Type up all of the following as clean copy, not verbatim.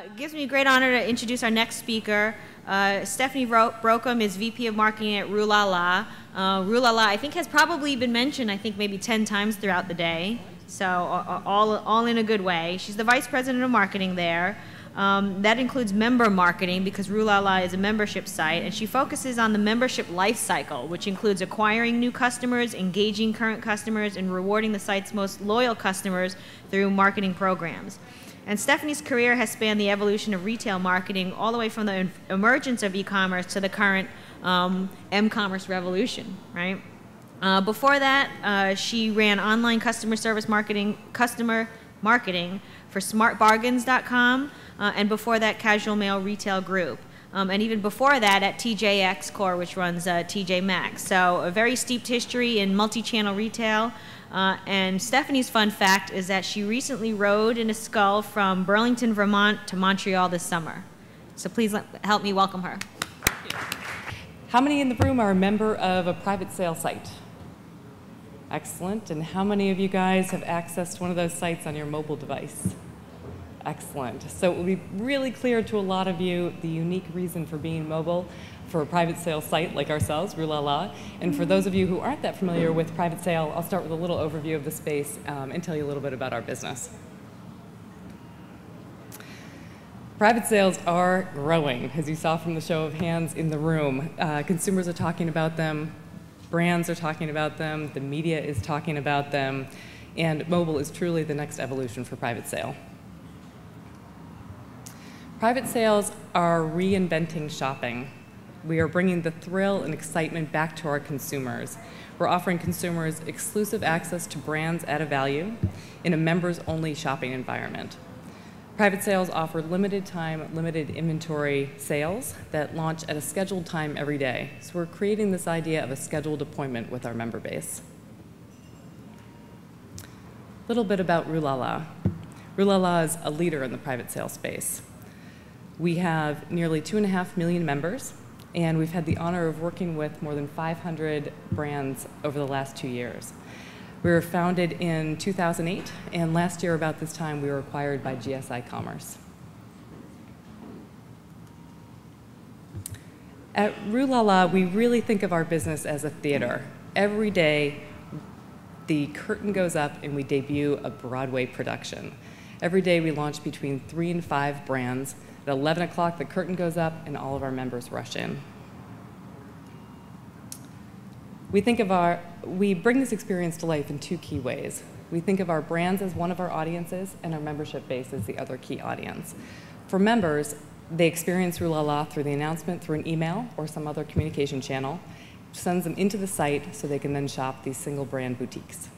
It gives me great honor to introduce our next speaker. Stephanie Brocoum is VP of Marketing at Rue La La. Rue La La, I think, has probably been mentioned, I think, maybe 10 times throughout the day. So all in a good way. She's the Vice President of Marketing there. That includes member marketing because Rue La La is a membership site, and she focuses on the membership life cycle, which includes acquiring new customers, engaging current customers, and rewarding the site's most loyal customers through marketing programs. And Stephanie's career has spanned the evolution of retail marketing all the way from the emergence of e-commerce to the current m-commerce revolution, right? Before that, she ran online customer marketing for smartbargains.com, and before that, Casual Male Retail Group. And even before that, at TJX Core, which runs TJ Maxx. So a very steeped history in multi-channel retail. And Stephanie's fun fact is that she recently rode in a Skull from Burlington, Vermont to Montreal this summer. So please help me welcome her. How many in the room are a member of a private sale site? Excellent. And how many of you guys have accessed one of those sites on your mobile device? Excellent. So it will be really clear to a lot of you the unique reason for being mobile for a private sale site like ourselves, Rue La La. And for those of you who aren't that familiar with private sale, I'll start with a little overview of the space and tell you a little bit about our business. Private sales are growing, as you saw from the show of hands in the room. Consumers are talking about them, brands are talking about them, the media is talking about them, and mobile is truly the next evolution for private sale. Private sales are reinventing shopping. We are bringing the thrill and excitement back to our consumers. We're offering consumers exclusive access to brands at a value in a members-only shopping environment. Private sales offer limited time, limited inventory sales that launch at a scheduled time every day. So we're creating this idea of a scheduled appointment with our member base. A little bit about Rue La La. Rue La La is a leader in the private sale space. We have nearly 2.5 million members, and we've had the honor of working with more than 500 brands over the last 2 years. We were founded in 2008, and last year about this time we were acquired by GSI Commerce. At Rue La La, we really think of our business as a theater. Every day, the curtain goes up and we debut a Broadway production. Every day we launch between 3 and 5 brands. At 11 o'clock, the curtain goes up and all of our members rush in. We bring this experience to life in 2 key ways. We think of our brands as one of our audiences and our membership base as the other key audience. For members, they experience Rue La La through the announcement, through an email or some other communication channel, which sends them into the site so they can then shop these single brand boutiques.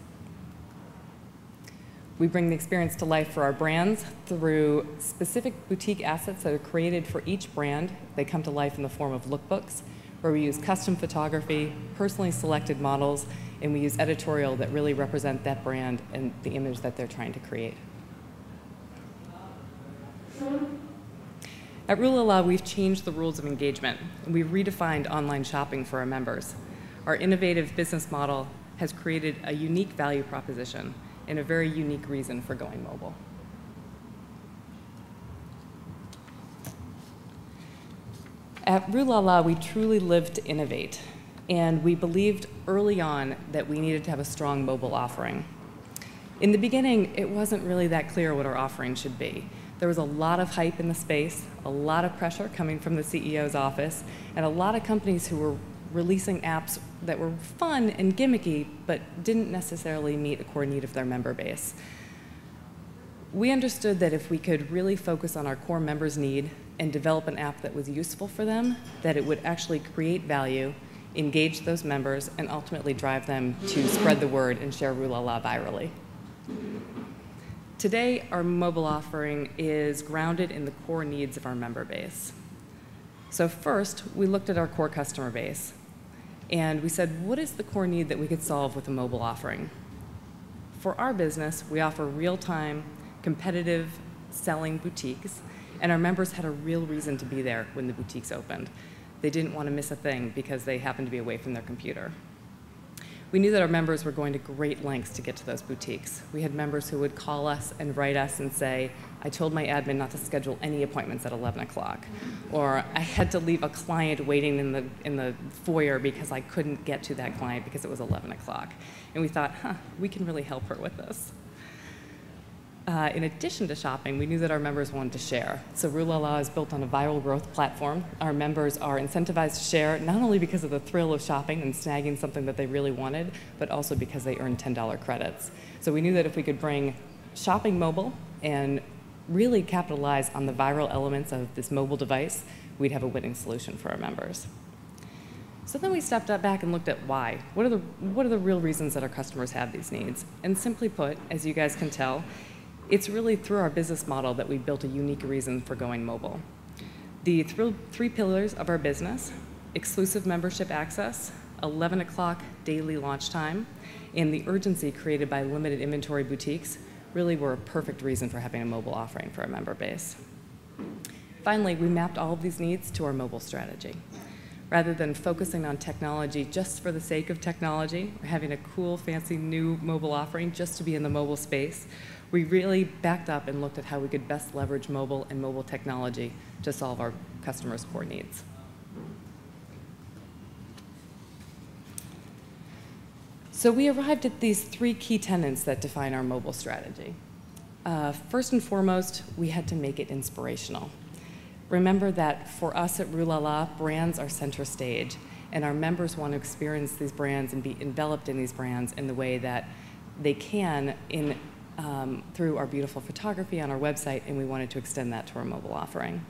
We bring the experience to life for our brands through specific boutique assets that are created for each brand. They come to life in the form of lookbooks, where we use custom photography, personally selected models, and we use editorial that really represent that brand and the image that they're trying to create. At Rue La La, we've changed the rules of engagement, and we've redefined online shopping for our members. Our innovative business model has created a unique value proposition and a very unique reason for going mobile. At Rue La La, we truly lived to innovate, and we believed early on that we needed to have a strong mobile offering. In the beginning, it wasn't really that clear what our offering should be. There was a lot of hype in the space, a lot of pressure coming from the CEO's office, and a lot of companies who were releasing apps that were fun and gimmicky, but didn't necessarily meet a core need of their member base. We understood that if we could really focus on our core members' need and develop an app that was useful for them, that it would actually create value, engage those members, and ultimately drive them to spread the word and share Rue La La virally. Today, our mobile offering is grounded in the core needs of our member base. So first, we looked at our core customer base, and we said, what is the core need that we could solve with a mobile offering? For our business, we offer real-time, competitive selling boutiques, and our members had a real reason to be there when the boutiques opened. They didn't want to miss a thing because they happened to be away from their computer. We knew that our members were going to great lengths to get to those boutiques. We had members who would call us and write us and say, I told my admin not to schedule any appointments at 11 o'clock. Or I had to leave a client waiting in the foyer because I couldn't get to that client because it was 11 o'clock. And we thought, we can really help her with this. In addition to shopping, we knew that our members wanted to share. So Rue La La is built on a viral growth platform. Our members are incentivized to share, not only because of the thrill of shopping and snagging something that they really wanted, but also because they earn $10 credits. So we knew that if we could bring shopping mobile and really capitalize on the viral elements of this mobile device, we'd have a winning solution for our members. So then we stepped back and looked at why. What are the real reasons that our customers have these needs? And simply put, as you guys can tell, it's really through our business model that we built a unique reason for going mobile. The three pillars of our business, exclusive membership access, 11 o'clock daily launch time, and the urgency created by limited inventory boutiques really were a perfect reason for having a mobile offering for our member base. Finally, we mapped all of these needs to our mobile strategy. Rather than focusing on technology just for the sake of technology, or having a cool, fancy new mobile offering just to be in the mobile space, we really backed up and looked at how we could best leverage mobile and mobile technology to solve our customers' core needs. So we arrived at these three key tenets that define our mobile strategy. First and foremost, we had to make it inspirational. Remember that for us at Rue La La, brands are center stage, and our members want to experience these brands and be enveloped in these brands in the way that they can through our beautiful photography on our website, and we wanted to extend that to our mobile offering.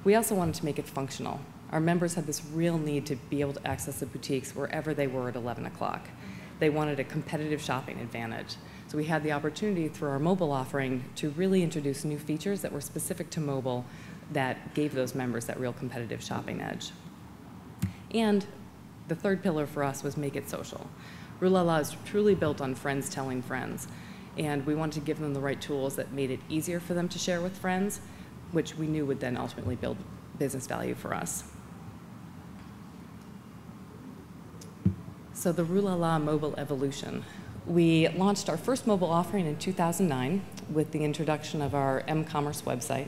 We also wanted to make it functional. Our members had this real need to be able to access the boutiques wherever they were at 11 o'clock. They wanted a competitive shopping advantage. So we had the opportunity through our mobile offering to really introduce new features that were specific to mobile that gave those members that real competitive shopping edge. And the third pillar for us was make it social. Rue La La is truly built on friends telling friends, and we wanted to give them the right tools that made it easier for them to share with friends, which we knew would then ultimately build business value for us. So the Rue La La mobile evolution. We launched our first mobile offering in 2009 with the introduction of our m-commerce website.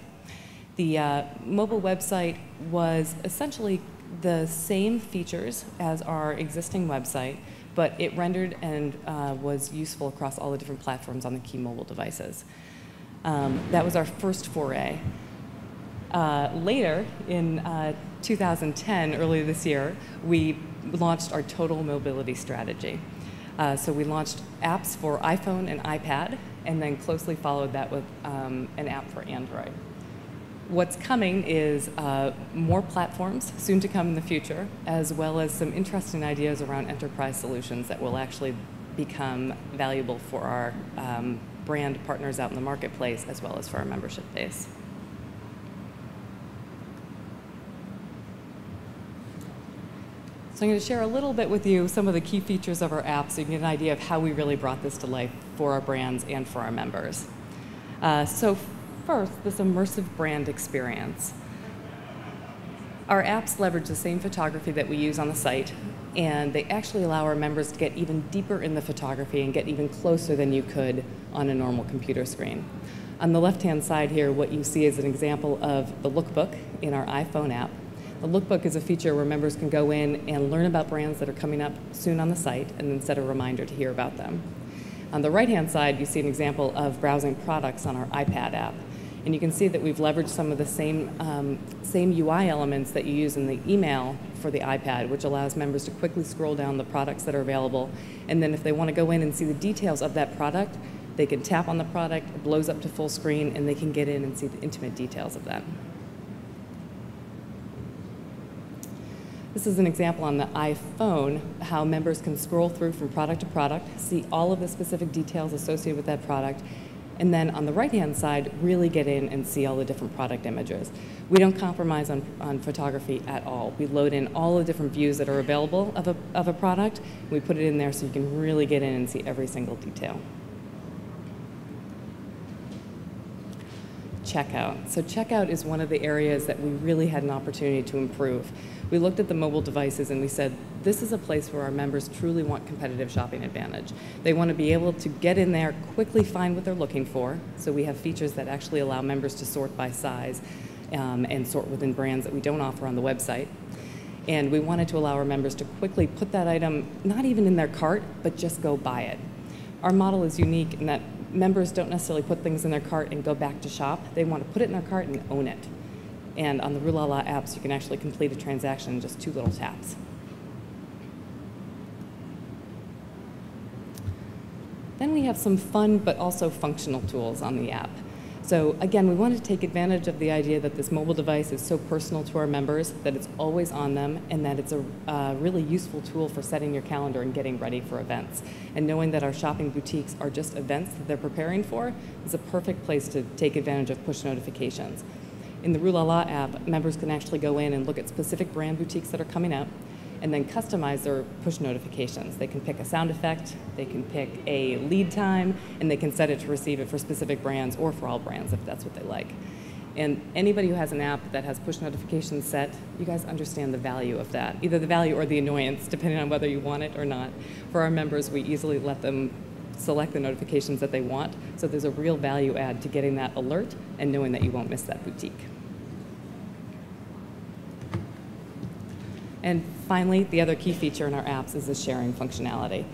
The mobile website was essentially the same features as our existing website, but it rendered and was useful across all the different platforms on the key mobile devices. That was our first foray. Later, in 2010, earlier this year, we launched our total mobility strategy. So we launched apps for iPhone and iPad, and then closely followed that with an app for Android. What's coming is more platforms, soon to come in the future, as well as some interesting ideas around enterprise solutions that will actually become valuable for our brand partners out in the marketplace, as well as for our membership base. So I'm going to share a little bit with you some of the key features of our app so you can get an idea of how we really brought this to life for our brands and for our members. So first, this immersive brand experience. Our apps leverage the same photography that we use on the site, and they actually allow our members to get even deeper in the photography and get even closer than you could on a normal computer screen. On the left-hand side here, what you see is an example of the lookbook in our iPhone app. The lookbook is a feature where members can go in and learn about brands that are coming up soon on the site and then set a reminder to hear about them. On the right-hand side, you see an example of browsing products on our iPad app. And you can see that we've leveraged some of the same UI elements that you use in the email for the iPad, which allows members to quickly scroll down the products that are available. And then if they want to go in and see the details of that product, they can tap on the product, it blows up to full screen, and they can get in and see the intimate details of that. This is an example on the iPhone, how members can scroll through from product to product, see all of the specific details associated with that product, and then on the right-hand side, really get in and see all the different product images. We don't compromise on photography at all. We load in all the different views that are available of a product. We put it in there so you can really get in and see every single detail. checkout. So checkout is one of the areas that we really had an opportunity to improve. We looked at the mobile devices and we said, this is a place where our members truly want competitive shopping advantage. They want to be able to get in there, quickly find what they're looking for. So we have features that actually allow members to sort by size and sort within brands that we don't offer on the website. And we wanted to allow our members to quickly put that item, not even in their cart, but just go buy it. Our model is unique in that members don't necessarily put things in their cart and go back to shop. They want to put it in their cart and own it. And on the Rue La La apps, you can actually complete a transaction in just 2 little taps. Then we have some fun but also functional tools on the app. So again, we wanted to take advantage of the idea that this mobile device is so personal to our members, that it's always on them, and that it's a really useful tool for setting your calendar and getting ready for events. And knowing that our shopping boutiques are just events that they're preparing for is a perfect place to take advantage of push notifications. In the Rue La La app, members can actually go in and look at specific brand boutiques that are coming out and then customize their push notifications. They can pick a sound effect, they can pick a lead time, and they can set it to receive it for specific brands or for all brands if that's what they like. And anybody who has an app that has push notifications set, you guys understand the value of that, either the value or the annoyance, depending on whether you want it or not. For our members, we easily let them select the notifications that they want, so there's a real value add to getting that alert and knowing that you won't miss that boutique. And finally, the other key feature in our apps is the sharing functionality.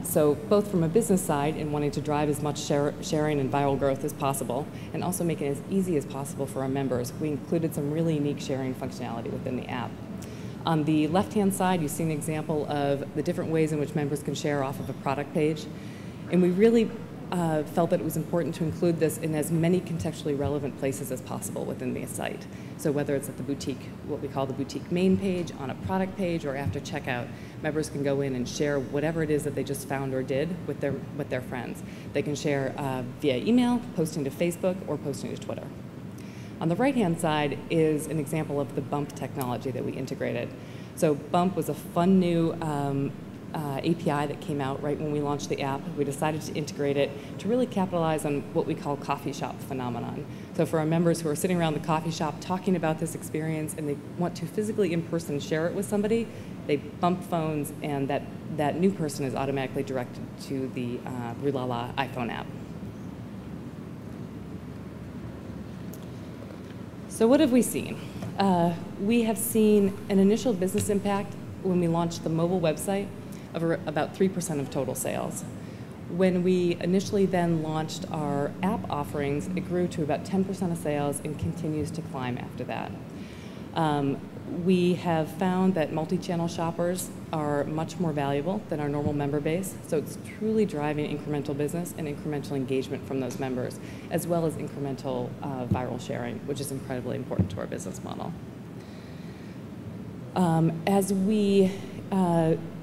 So both from a business side and wanting to drive as much sharing and viral growth as possible, and also make it as easy as possible for our members, we included some really unique sharing functionality within the app. On the left-hand side, you see an example of the different ways in which members can share off of a product page. And we really felt that it was important to include this in as many contextually relevant places as possible within the site. So whether it's at the boutique, what we call the boutique main page, on a product page, or after checkout, members can go in and share whatever it is that they just found or did with their friends. They can share via email, posting to Facebook, or posting to Twitter. On the right-hand side is an example of the Bump technology that we integrated. So Bump was a fun new API that came out right when we launched the app. We decided to integrate it to really capitalize on what we call coffee shop phenomenon. So for our members who are sitting around the coffee shop talking about this experience and they want to physically in person share it with somebody, they bump phones and that new person is automatically directed to the Rue La La iPhone app. So what have we seen? We have seen an initial business impact when we launched the mobile website of about 3% of total sales. When we initially then launched our app offerings, it grew to about 10% of sales and continues to climb after that. We have found that multi-channel shoppers are much more valuable than our normal member base, so it's truly driving incremental business and incremental engagement from those members, as well as incremental viral sharing, which is incredibly important to our business model. As we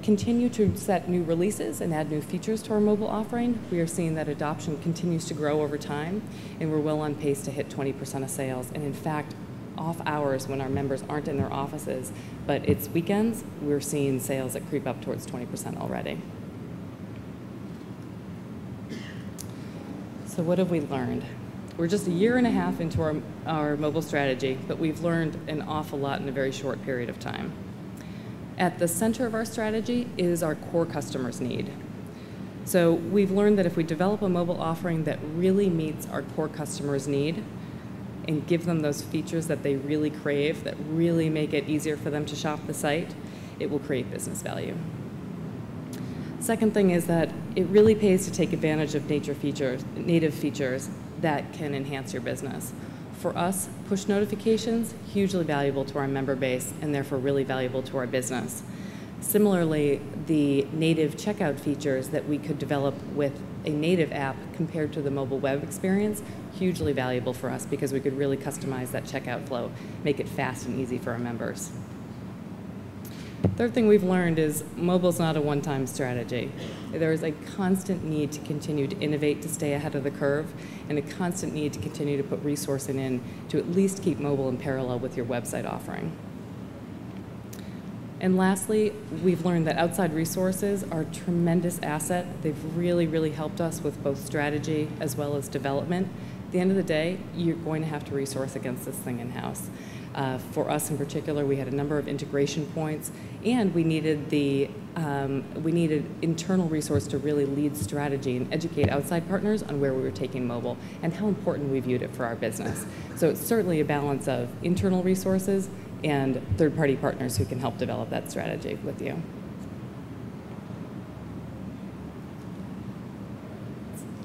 continue to set new releases and add new features to our mobile offering, we are seeing that adoption continues to grow over time, and we're well on pace to hit 20% of sales. And in fact, off hours when our members aren't in their offices, but it's weekends, we're seeing sales that creep up towards 20% already. So what have we learned? We're just a year and a half into our mobile strategy, but we've learned an awful lot in a very short period of time. At the center of our strategy is our core customers' need. So we've learned that if we develop a mobile offering that really meets our core customers' need and give them those features that they really crave, that really make it easier for them to shop the site, it will create business value. Second thing is that it really pays to take advantage of native features that can enhance your business. For us, push notifications, hugely valuable to our member base and therefore really valuable to our business. Similarly, the native checkout features that we could develop with a native app compared to the mobile web experience, hugely valuable for us because we could really customize that checkout flow, make it fast and easy for our members. Third thing we've learned is mobile's not a one-time strategy. There is a constant need to continue to innovate to stay ahead of the curve, and a constant need to continue to put resourcing in to at least keep mobile in parallel with your website offering. And lastly, we've learned that outside resources are a tremendous asset. They've really, really helped us with both strategy as well as development, At the end of the day, you're going to have to resource against this thing in-house. For us in particular, we had a number of integration points, and we needed internal resource to really lead strategy and educate outside partners on where we were taking mobile and how important we viewed it for our business. So it's certainly a balance of internal resources and third-party partners who can help develop that strategy with you.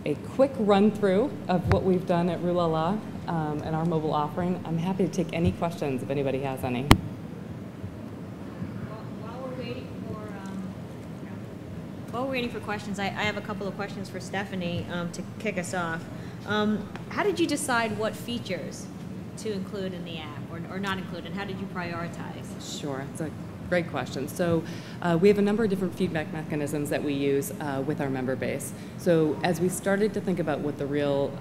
A quick run-through of what we've done at Rue La La and our mobile offering. I'm happy to take any questions if anybody has any. While we're waiting for questions, I have a couple of questions for Stephanie to kick us off. How did you decide what features to include in the app or not include, and how did you prioritize? Sure, it's a great question. So we have a number of different feedback mechanisms that we use with our member base. So as we started to think about what the real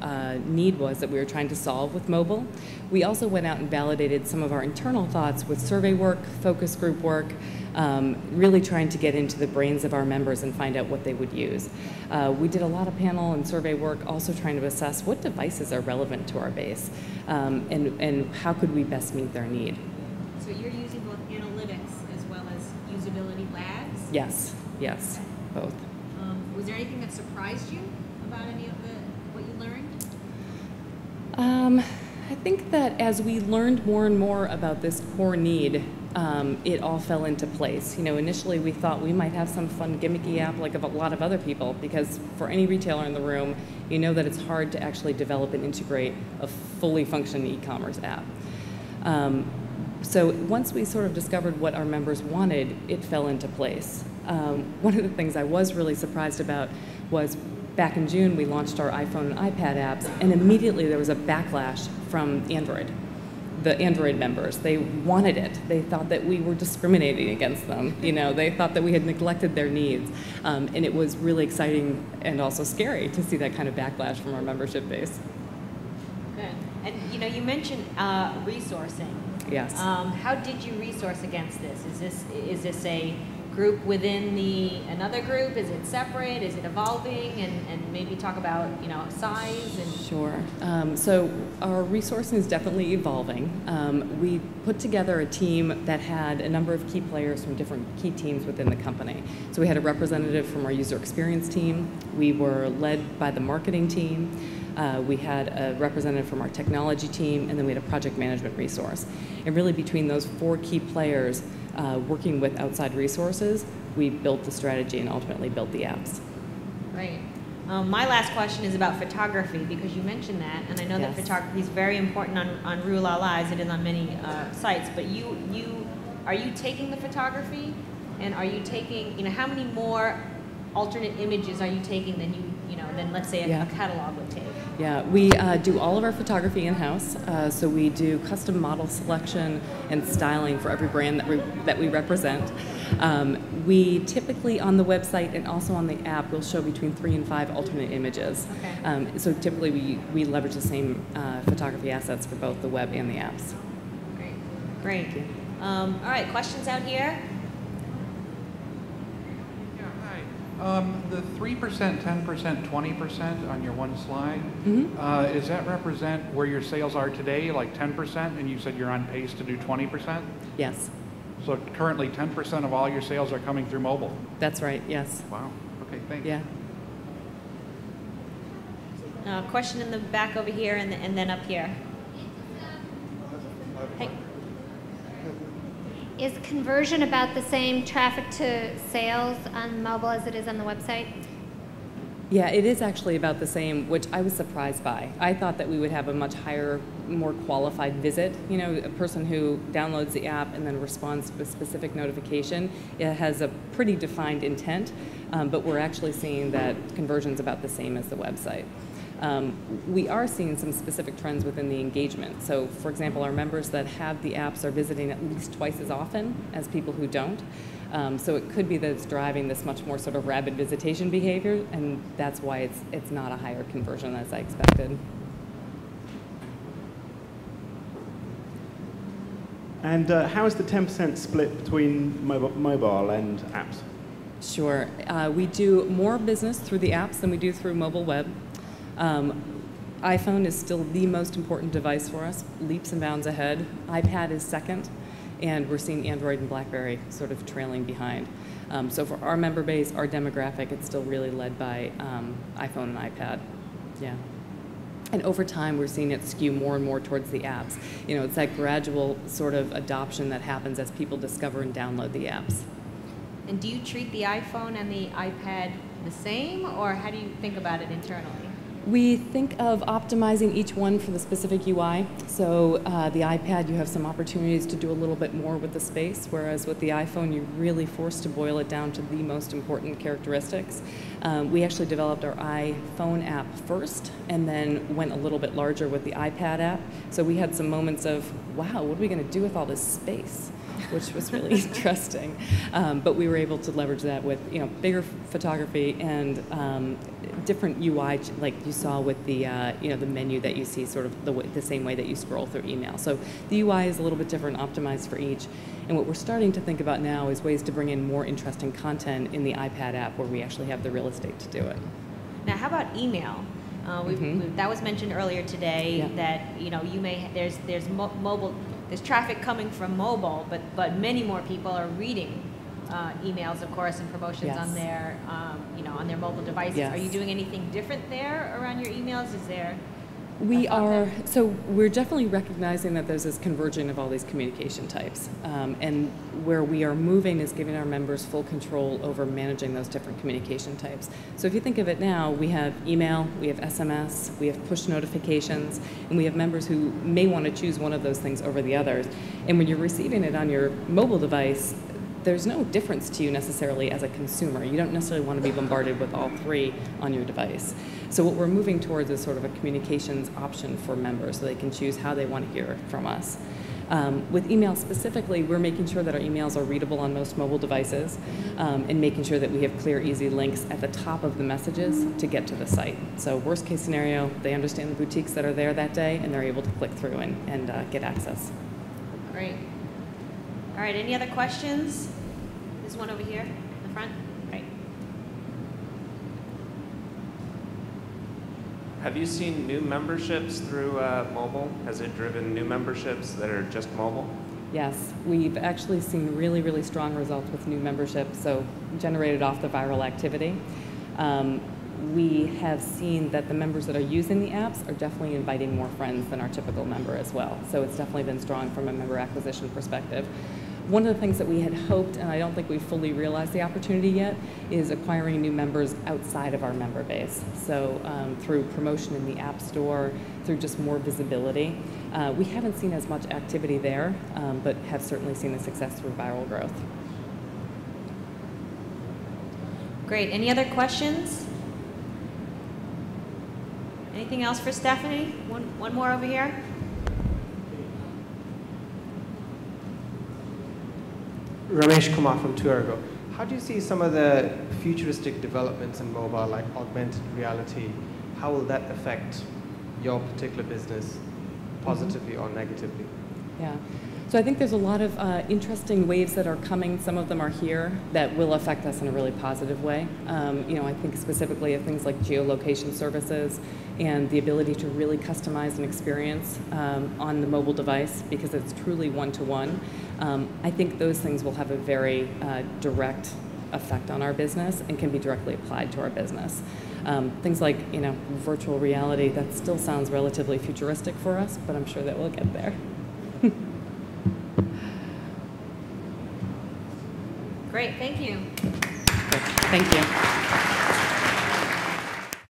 need was that we were trying to solve with mobile, we also went out and validated some of our internal thoughts with survey work, focus group work, really trying to get into the brains of our members and find out what they would use. We did a lot of panel and survey work, also trying to assess what devices are relevant to our base and how could we best meet their need. So you're using both analytics as well as usability labs? Yes, yes, both. Was there anything that surprised you about any of what you learned? I think that as we learned more and more about this core need, it all fell into place. You know, initially we thought we might have some fun gimmicky app like a lot of other people, because for any retailer in the room, you know that it's hard to actually develop and integrate a fully functioning e-commerce app. So once we sort of discovered what our members wanted, it fell into place. One of the things I was really surprised about was back in June we launched our iPhone and iPad apps, and immediately there was a backlash from Android. The Android members, they wanted it. They thought that we were discriminating against them. You know, they thought that we had neglected their needs. And it was really exciting and also scary to see that kind of backlash from our membership base. Good. And you know, you mentioned resourcing. Yes. How did you resource against this? Is this a group within another group? Is it separate? Is it evolving? And maybe talk about, you know, size and. Sure. So our resourcing is definitely evolving. We put together a team that had a number of key players from different key teams within the company. So we had a representative from our user experience team. We were led by the marketing team. We had a representative from our technology team, and then we had a project management resource. And really between those four key players, working with outside resources, we built the strategy and ultimately built the apps. Right. My last question is about photography, because you mentioned that, and I know that photography is very important on Rue La La, as it is on many sites, but are you taking the photography, and are you taking, you know, how many more alternate images are you taking than let's say a catalog would take? Yeah, we do all of our photography in-house, so we do custom model selection and styling for every brand that we represent. We typically on the website and also on the app will show between 3 and 5 alternate images. Okay. So typically we leverage the same photography assets for both the web and the apps. Great. All right, questions out here? The 3%, 10%, 20% on your one slide, does that represent where your sales are today, like 10%, and you said you're on pace to do 20%? Yes. So currently 10% of all your sales are coming through mobile? That's right, yes. Wow, okay, thanks. Yeah. Question in the back over here and then up here. Hey. Is conversion about the same, traffic to sales on mobile as it is on the website? Yeah, it is actually about the same, which I was surprised by. I thought that we would have a much higher, more qualified visit. You know, a person who downloads the app and then responds to a specific notification, it has a pretty defined intent, but we're actually seeing that conversion's about the same as the website. We are seeing some specific trends within the engagement. So, for example, our members that have the apps are visiting at least twice as often as people who don't. So it could be that it's driving this much more sort of rapid visitation behavior, and that's why it's not a higher conversion as I expected. And how is the 10% split between mobile and apps? Sure. We do more business through the apps than we do through mobile web. iPhone is still the most important device for us, leaps and bounds ahead. iPad is second, and we're seeing Android and BlackBerry sort of trailing behind. So for our member base, our demographic, it's still really led by iPhone and iPad. Yeah. And over time, we're seeing it skew more and more towards the apps. You know, it's that gradual sort of adoption that happens as people discover and download the apps. And do you treat the iPhone and the iPad the same, or how do you think about it internally? We think of optimizing each one for the specific UI. So the iPad, you have some opportunities to do a little bit more with the space, whereas with the iPhone, you're really forced to boil it down to the most important characteristics. We actually developed our iPhone app first and then went a little bit larger with the iPad app. So we had some moments of, wow, what are we going to do with all this space? Which was really interesting. But we were able to leverage that with bigger photography and different UI, like you saw with the the menu that you see sort of the same way that you scroll through email. So the UI is a little bit different, optimized for each. And what we're starting to think about now is ways to bring in more interesting content in the iPad app where we actually have the real estate to do it. Now, how about email? That was mentioned earlier today, that you may there's mobile. There's traffic coming from mobile, but many more people are reading emails, of course, and promotions on their on their mobile devices. Yes. Are you doing anything different there around your emails? Is there? We are, so we're definitely recognizing that there's this converging of all these communication types. And where we are moving is giving our members full control over managing those different communication types. So if you think of it now, we have email, we have SMS, we have push notifications, and we have members who may want to choose one of those things over the others. And when you're receiving it on your mobile device, there's no difference to you necessarily as a consumer. You don't necessarily want to be bombarded with all three on your device. So what we're moving towards is sort of a communications option for members so they can choose how they want to hear from us. With email specifically, we're making sure that our emails are readable on most mobile devices and making sure that we have clear, easy links at the top of the messages to get to the site. So worst case scenario, they understand the boutiques that are there that day and they're able to click through and get access. Great. All right, any other questions? There's one over here in the front. Right. Have you seen new memberships through mobile? Has it driven new memberships that are just mobile? Yes, we've actually seen really, really strong results with new memberships, so generated off the viral activity. We have seen that the members that are using the apps are definitely inviting more friends than our typical member as well. So it's definitely been strong from a member acquisition perspective. One of the things that we had hoped, and I don't think we've fully realized the opportunity yet, is acquiring new members outside of our member base. So through promotion in the App Store, through just more visibility. We haven't seen as much activity there, but have certainly seen the success through viral growth. Great. Any other questions? Anything else for Stephanie? One more over here. Ramesh Kumar from Tourgo. How do you see some of the futuristic developments in mobile, like augmented reality? How will that affect your particular business, positively or negatively? Yeah. So I think there's a lot of interesting waves that are coming. Some of them are here that will affect us in a really positive way. I think specifically of things like geolocation services and the ability to really customize an experience on the mobile device because it's truly one-to-one. I think those things will have a very direct effect on our business and can be directly applied to our business. Things like, virtual reality, that still sounds relatively futuristic for us, but I'm sure that we'll get there. Great, thank you. Thank you.